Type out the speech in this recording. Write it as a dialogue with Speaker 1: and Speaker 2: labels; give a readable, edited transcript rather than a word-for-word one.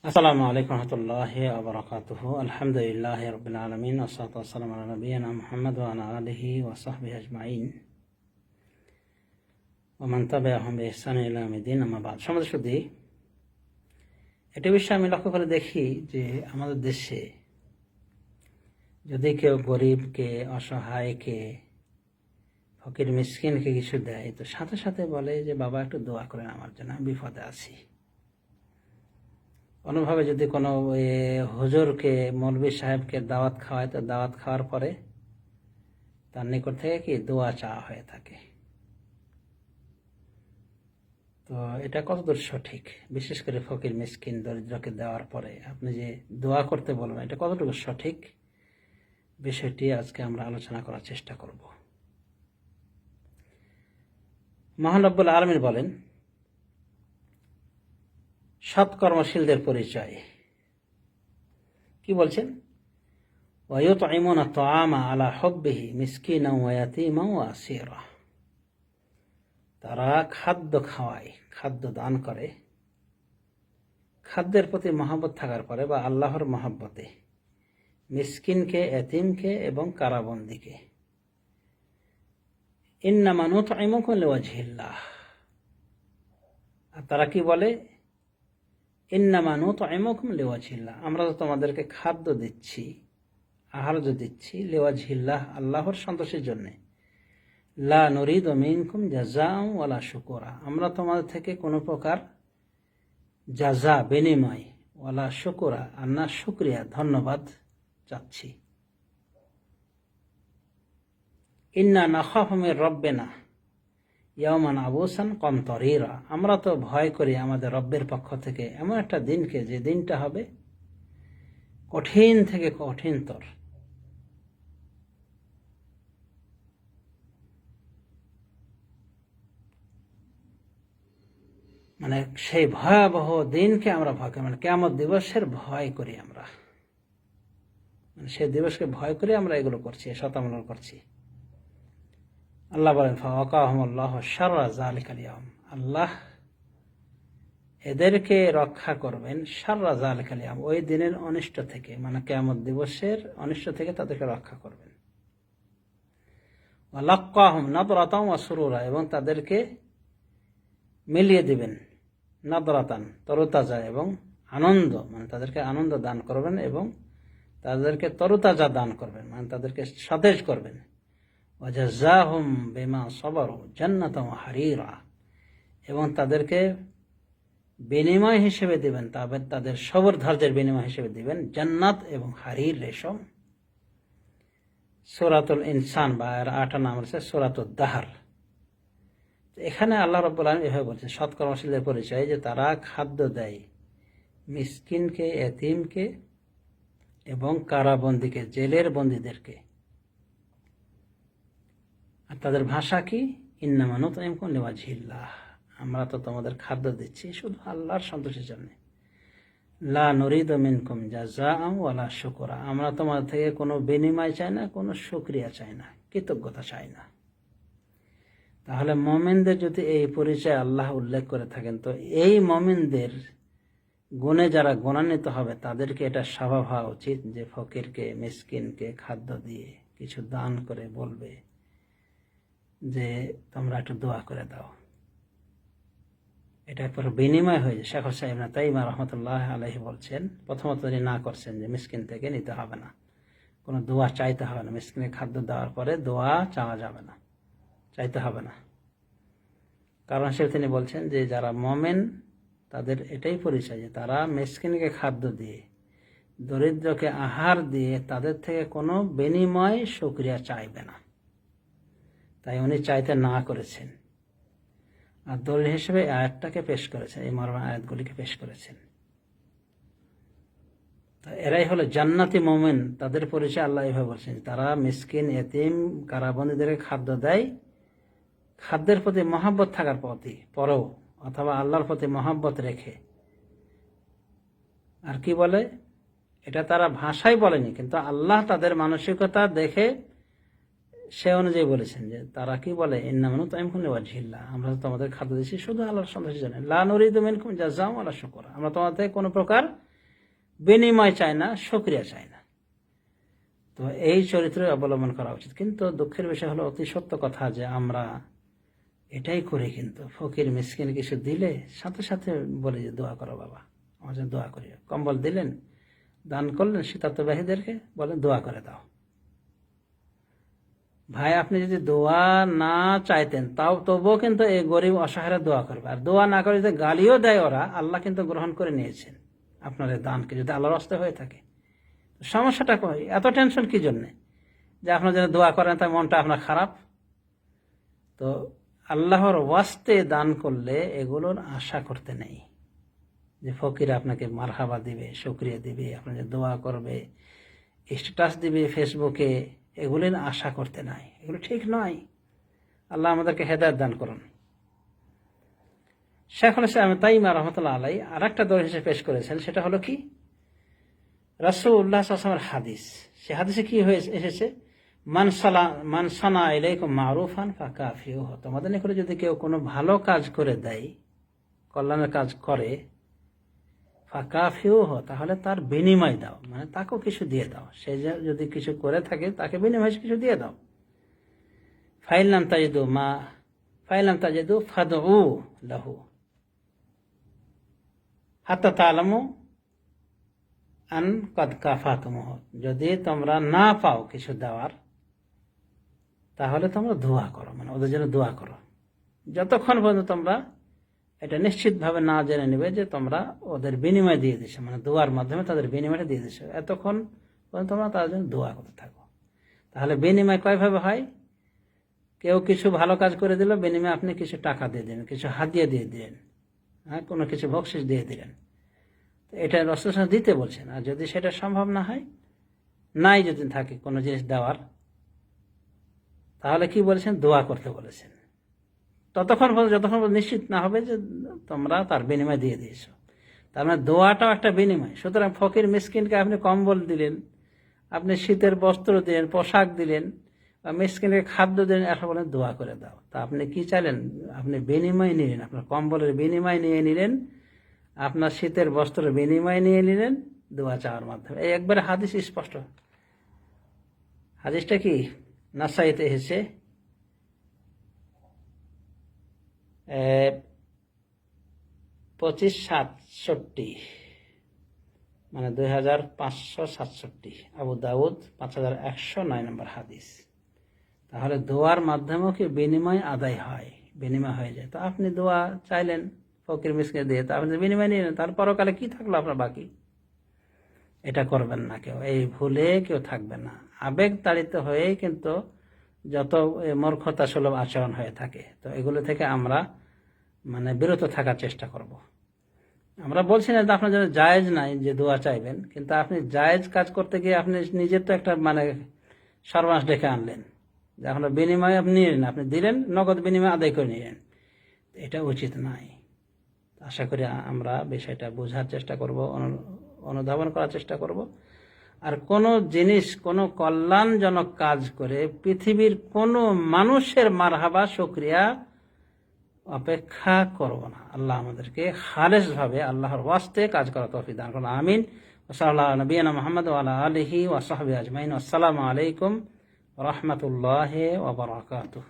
Speaker 1: আসসালামু আলাইকুম রহমতুল্লাহি ওয়া বারাকাতুহু। আলহামদুলিল্লাহি রাব্বিল আলামিন ওয়াসসালাতু ওয়াসসালামু আলা নাবিয়িনা মুহাম্মদ ওয়া আলা আলিহি ওয়া সাহবিহি আজমাইন ওয়া মান তাবিআহুম বিইহসান ইলা ইয়াউমিদ্দিন, আম্মা বা'দ। সমাজ সুধী, এটা বিষয়ে আমি লক্ষ্য করে দেখি যে আমাদের দেশে যদি কেউ গরিবকে, অসহায়কে, ফকির মিসকিনকে কিছু দেয়, তো সাথে সাথে বলে যে বাবা একটু দোয়া করেন আমার জন্য, আমি বিপদে আছি। কোনোভাবে যদি কোনো হুজুরকে, মৌলভী সাহেবকে দাওয়াত খাওয়ায়, তো দাওয়াত খাওয়ার পরে তার নিকট থেকে কি দোয়া চাওয়া হয়ে থাকে। তো এটা কতদূর সঠিক? বিশেষ করে ফকির মিসকিন দরিদ্রকে দেওয়ার পরে আপনি যে দোয়া করতে বলবেন, এটা কতটুকু সঠিক, বিষয়টি আজকে আমরা আলোচনা করার চেষ্টা করব। মহান রব্বুল আলামিন বলেন, সৎকর্মশীলদের পরিচয় কি বলছেন? ওয়ায়ুতঈমুনা আত-তাআমা আলা হুব্বিহি মিসকিনান ওয়া ইয়াতীমান ওয়া আসীরা। তারা খাদ্য খাওয়ায়, খাদ্য দান করে, খাদ্যের প্রতি মহব্বত থাকার পরে বা আল্লাহর মহব্বতে, মিসকিনকে, এতিমকে এবং কারাবন্দীকে। ইন্নামা নুতঈমুকুম লিওয়াজহিল্লাহ। আর তারা কি বলে? ইন্নামা নুতঈমুকুম লিওয়াজহিল্লাহ, আমরা তো তোমাদেরকে খাদ্য দিচ্ছি, আহার্য দিচ্ছি, লিওয়াজহিল্লাহ, আল্লাহর সন্তোষের জন্য। লা নুরিদু মিনকুম জাযাআন ওয়ালা শুকুরা, আমরা তোমাদের থেকে কোনো প্রকার জাযা, বিনিময়, ওয়ালা শুকুরা, আর না শুকরিয়া, ধন্যবাদ চাচ্ছি। ইন্না নাখাফু মির রাব্বিনা ইয়াওমান আবুসান কমতরিরা, আমরা তো ভয় করি আমাদের রব্বের পক্ষ থেকে এমন একটা দিনকে, যে দিনটা হবে কঠিন থেকে কঠিনতর। মানে সেই ভয়াবহ দিনকে আমরা ভয় করি, মানে কিয়ামত দিবসের ভয় করি আমরা, মানে সেই দিবসকে ভয় করে আমরা এগুলো করছি, শতামূলন করছি। আল্লাহ বলেন, ফাওয়াকাহুমুল্লাহু শাররা যালিকাল ইয়াওম, আল্লাহ এদেরকে রক্ষা করবেন শাররা যালিকাল ইয়াওম, ওই দিনের অনিষ্ট থেকে, মানে কিয়ামত দিবসের অনিষ্ট থেকে তাদেরকে রক্ষা করবেন। ওয়া লাক্কাহুম নাদরাতান ওয়া সুরুরা, এবং তাদেরকে মিলিয়ে দিবেন, নাদরাতান তরতাজা এবং আনন্দ, মানে তাদেরকে আনন্দ দান করবেন এবং তাদেরকে তরতাজা দান করবেন, মানে তাদেরকে সতেজ করবেন। ওয়াজাযাহুম বিমা সাবারু জান্নাতান ওয়া হারিরা, এবং তাদেরকে বিনিময় হিসেবে দিবেন, তাদের সবর ধৈর্যের বিনিময় হিসেবে দিবেন জান্নাত এবং হারির, রেশম। সূরাতুল ইনসান বা 8 নাম আছে সূরাতুদ দাহর। এখানে আল্লাহ রাব্বুল আলামিন এভাবে বলছেন, সৎকর্মশীলদের পরিচয় যে তারা খাদ্য দেয় মিসকিনকে, এতিমকে এবং কারাবন্দীকে, জেলের বন্দীদেরকে। আর তাদের ভাষা কি? ইন্নামা নুতঈমুকুম লিওয়াজহিল্লাহ, আমরা তো তোমাদের খাদ্য দিচ্ছি শুধু আল্লাহর সন্তোষের জন্য। লা নুরিদু মিনকুম জাযাআন ওয়ালা শুকুরা, আমরা তোমাদের থেকে কোনো বিনিময় চাই না, কোনো শুকরিয়া চাই না, কৃতজ্ঞতা চাই না। তাহলে মুমিনদের যদি এই পরিচয় আল্লাহ উল্লেখ করে থাকেন, তো এই মুমিনদের গুণে যারা গুণান্বিত হবে, তাদেরকে এটা স্বভাব হওয়া উচিত যে ফকিরকে, মিসকিনকে খাদ্য দিয়ে কিছু দান করে বলবে যে তোমরা একটু দোয়া করে দাও। এটা একবার বিনিময় হয়ে যায়। শেখ হোসাইন ইবনে তাইমিয়া রাহমাতুল্লাহ আলাইহি বলছেন, প্রথমত তিনি না করছেন যে মিসকিন থেকে নিতে হবে না, কোনো দোয়া চাইতে হবে না, মিসকিনের খাদ্য দেওয়ার পরে দোয়া চাওয়া যাবে না, চাইতে হবে না। কারণ সে তিনি বলছেন যে যারা মুমিন তাদের এটাই পরিচয় যে তারা মিসকিনকে খাদ্য দিয়ে, দরিদ্রকে আহার দিয়ে তাদের থেকে কোনো বিনিময় শুকরিয়া চাইবে না। তাই উনি চাইতে না করেছেন, আর দলিল হিসেবে আয়াতটাকে পেশ করেছেন, এই মর্মে আয়াতগুলিকে পেশ করেছেন। এরাই হলো জান্নাতি মুমিন, তাদের পরিচয় আল্লাহ এভাবে বলছেন, তারা মিসকিন, এতিম, কারাবন্দীদেরকে খাদ্য দেয় খাদ্যের প্রতি মহব্বত থাকার পরেও, অথবা আল্লাহর প্রতি মহব্বত রেখে। আর কি বলে? এটা তারা ভাষায় বলেনি, কিন্তু আল্লাহ তাদের মানসিকতা দেখে সে অনুযায়ী বলেছেন যে তারা কি বলে, ইন্নামা নুতঈমুকুম লিওয়াজহিল্লাহ, আমরা তোমাদের খাদ্য দিচ্ছি শুধু আল্লাহর সন্তোষের জন্য। লা নুরিদু মিনকুম জাযাআন ওয়ালা শুকুরা, আমরা তোমাদের থেকে কোনো প্রকার বিনিময় চায় না, শুকরিয়া চায় না। তো এই চরিত্র অবলম্বন করা উচিত। কিন্তু দুঃখের বিষয় হলো অতি সত্য কথা যে আমরা এটাই করি, কিন্তু ফকির মিসকিন কিছু দিলে সাথে সাথে বলি যে দোয়া করো বাবা, আমার জন্য দোয়া করি। কম্বল দিলেন, দান করলেন শীতার্তবাহীদেরকে, বলেন দোয়া করে দাও। ভাই আপনি যদি দোয়া না চাইতেন তবুও কিন্তু এই গরিব অসহায়রা দোয়া করবে। আর দোয়া না করে যদি গালিও দেয় ওরা, আল্লাহ কিন্তু গ্রহণ করে নিয়েছেন আপনার এই দানকে, যদি আল্লাহর রাস্তায় হয়ে থাকে। সমস্যাটা কই? এত টেনশন কি জন্যে যে আপনার জন্য দোয়া করেন তাই মনটা আপনার খারাপ? তো আল্লাহর ওয়াস্তে দান করলে এগুলোর আশা করতে নেই যে ফকির আপনাকে মারহাবা দিবে, শুকরিয়া দিবে, আপনাকে দোয়া করবে, স্ট্যাটাস দিবে ফেসবুকে, এগুলোর আশা করতে নাই। এগুলো ঠিক নয়। আল্লাহ আমাদেরকে হেদায়েত দান করুন। শেখুল ইসলাম তাইমা রহমতুল্লাহ আলাই আর একটা দলিল হিসেবে পেশ করেছেন, সেটা হলো কি রাসূলুল্লাহ সাল্লাল্লাহু আলাইহি ওয়াসাল্লামের হাদিস। সে হাদিসে কি হয়ে এসেছে, মান সানা ইলাইকুম মারুফান ফাকাফিউহু, তোমাদের নিকটে যদি কেউ কোনো ভালো কাজ করে দেয়, কল্যাণের কাজ করে, ফাকাফিউহু, তাহলে তার বিনিময় দাও, মানে তাকেও কিছু দিয়ে দাও। সে যদি কিছু করে থাকে তাকে বিনিময় কিছু দিয়ে দাও। ফাইলাম তাজিদু ফাদউ লাহু হাত্তা তা'লামু আন কদ কাফাতুমুহু, যদি তোমরা না পাও কিছু দেওয়ার তাহলে তোমরা দোয়া করো, মানে ওদের জন্য দোয়া করো, যতক্ষণ পর্যন্ত তোমরা এটা নিশ্চিতভাবে না জেনে নেবে যে তোমরা ওদের বিনিময় দিয়ে দিছো, মানে দোয়ার মাধ্যমে তাদের বিনিময়টা দিয়ে দিছো, এতক্ষণ পর্যন্ত তোমরা তাদের জন্য দোয়া করতে থাকো। তাহলে বিনিময় কয়ভাবে হয়? কেউ কিছু ভালো কাজ করে দিল, বিনিময়ে আপনি কিছু টাকা দিয়ে দিলেন, কিছু হাদিয়া দিয়ে দিলেন, হ্যাঁ, কোনো কিছু বকশিশ দিয়ে দিলেন। এটা রাসূল দিতে বলছেন। আর যদি সেটা সম্ভব না হয়, নাই যদি থাকে কোনো জিনিস দেওয়ার, তাহলে কি বলেছেন? দোয়া করতে বলেছেন, যতক্ষণ নিশ্চিত না হবে যে তোমরা তার বিনিময় দিয়ে দিয়েছ। তার মানে দোয়াটাও একটা বিনিময়। সুতরাং ফকির মিসকিনকে আপনি কম্বল দিলেন, আপনি শীতের বস্ত্র দিলেন, পোশাক দিলেন, বা মিসকিনকে খাদ্য দিলেন, এখন বলেন দোয়া করে দাও। তা আপনি কি চাইলেন? আপনি বিনিময় নিলেন, আপনার কম্বলের বিনিময় নিয়ে নিলেন, আপনার শীতের বস্ত্রের বিনিময় নিয়ে নিলেন দোয়া চাওয়ার মাধ্যমে। এই একবারে হাদিস স্পষ্ট। হাদিসটা কি? নাসাইতে এসেছে 2567, মানে 2567, আবু দাউদ 5109 নম্বর হাদিস। তাহলে দোয়ার মাধ্যমেও কি বিনিময় আদায় হয়, বিনিময় হয়ে যায়। তো আপনি দোয়া চাইলেন ফকির মিসকিন দিয়ে, তা আপনি বিনিময় নিলেন, তার পরকালে কি থাকলো আপনার বাকি? এটা করবেন না কেউ, এই ভুলে কেউ থাকবে না। আবেগ তাড়িত হয়েই কিন্তু যত মূর্খতা সুলভ আচরণ হয়ে থাকে। তো এগুলো থেকে আমরা মানে বিরত থাকার চেষ্টা করব। আমরা বলছি না যে আপনার জন্য জায়েজ নাই যে দোয়া চাইবেন, কিন্তু আপনি জায়েজ কাজ করতে গিয়ে আপনি নিজের তো একটা মানে সর্বনাশ ডেকে আনলেন, যে আপনার বিনিময় আপনি নিলেন, আপনি দিলেন, নগদ বিনিময় আদায় করে নিলেন। এটা উচিত নাই। আশা করি আমরা বিষয়টা বোঝার চেষ্টা করব, অনুধাবন করার চেষ্টা করব। আর কোনো জিনিস, কোনো কল্যাণজনক কাজ করে পৃথিবীর কোনো মানুষের মারহাবা শুকরিয়া অপেক্ষা করব না। আল্লাহ আমাদেরকে খালেসভাবে আল্লাহর ওয়াস্তে কাজ করা তৌফিক দান করুন। আমিন। সাল্লাল্লাহু আলা নবিয়িনা মুহাম্মদ ওয়া আলা আলিহি ওয়া সাহবিহি আজমাইন। আসসালামু আলাইকুম ওয়া রাহমাতুল্লাহি ওয়া বারাকাতুহু।